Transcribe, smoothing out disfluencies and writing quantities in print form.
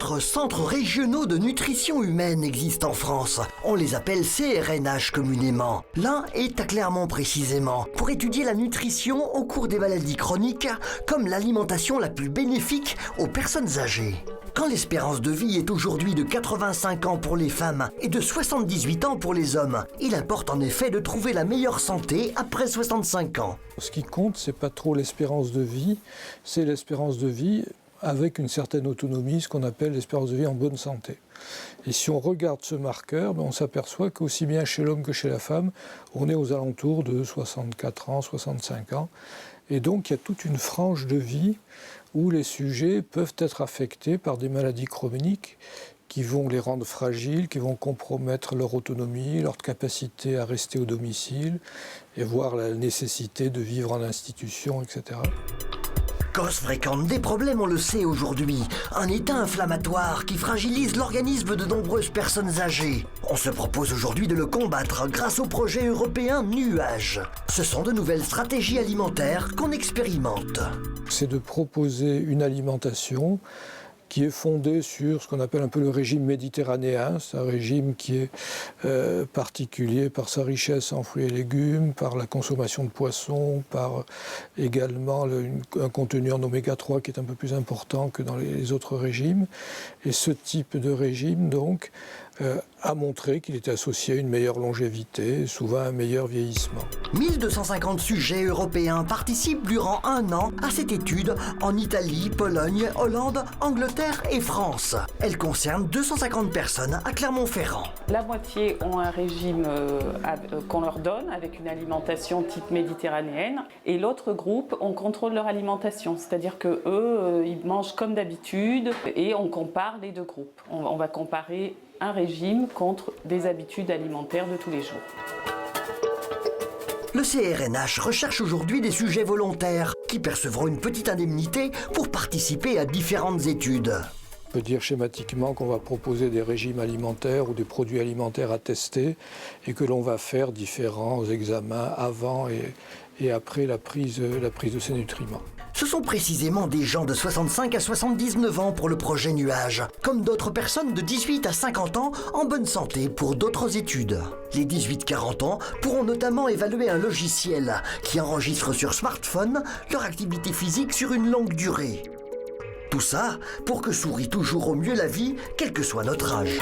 4 centres régionaux de nutrition humaine existent en France. On les appelle CRNH communément. L'un est à Clermont précisément, pour étudier la nutrition au cours des maladies chroniques, comme l'alimentation la plus bénéfique aux personnes âgées. Quand l'espérance de vie est aujourd'hui de 85 ans pour les femmes et de 78 ans pour les hommes, il importe en effet de trouver la meilleure santé après 65 ans. Ce qui compte, c'est pas trop l'espérance de vie, c'est l'espérance de vie avec une certaine autonomie, ce qu'on appelle l'espérance de vie en bonne santé. Et si on regarde ce marqueur, on s'aperçoit qu'aussi bien chez l'homme que chez la femme, on est aux alentours de 64 ans, 65 ans. Et donc il y a toute une frange de vie où les sujets peuvent être affectés par des maladies chroniques qui vont les rendre fragiles, qui vont compromettre leur autonomie, leur capacité à rester au domicile, et voire la nécessité de vivre en institution, etc. Cause fréquente des problèmes, on le sait aujourd'hui. Un état inflammatoire qui fragilise l'organisme de nombreuses personnes âgées. On se propose aujourd'hui de le combattre grâce au projet européen Nuage. Ce sont de nouvelles stratégies alimentaires qu'on expérimente. C'est de proposer une alimentation qui est fondée sur ce qu'on appelle un peu le régime méditerranéen. C'est un régime qui est particulier par sa richesse en fruits et légumes, par la consommation de poissons, par également un contenu en oméga 3 qui est un peu plus important que dans les autres régimes. Et ce type de régime, donc, a montré qu'il était associé à une meilleure longévité, souvent un meilleur vieillissement. 1250 sujets européens participent durant un an à cette étude en Italie, Pologne, Hollande, Angleterre et France. Elle concerne 250 personnes à Clermont-Ferrand. La moitié ont un régime qu'on leur donne avec une alimentation type méditerranéenne et l'autre groupe, on contrôle leur alimentation, c'est-à-dire que eux, ils mangent comme d'habitude et on compare les deux groupes. On va comparer un régime contre des habitudes alimentaires de tous les jours. Le CRNH recherche aujourd'hui des sujets volontaires qui percevront une petite indemnité pour participer à différentes études. On peut dire schématiquement qu'on va proposer des régimes alimentaires ou des produits alimentaires à tester et que l'on va faire différents examens avant et après la prise de ces nutriments. Ce sont précisément des gens de 65 à 79 ans pour le projet Nuage, comme d'autres personnes de 18 à 50 ans en bonne santé pour d'autres études. Les 18-40 ans pourront notamment évaluer un logiciel qui enregistre sur smartphone leur activité physique sur une longue durée. Tout ça pour que sourie toujours au mieux la vie, quel que soit notre âge.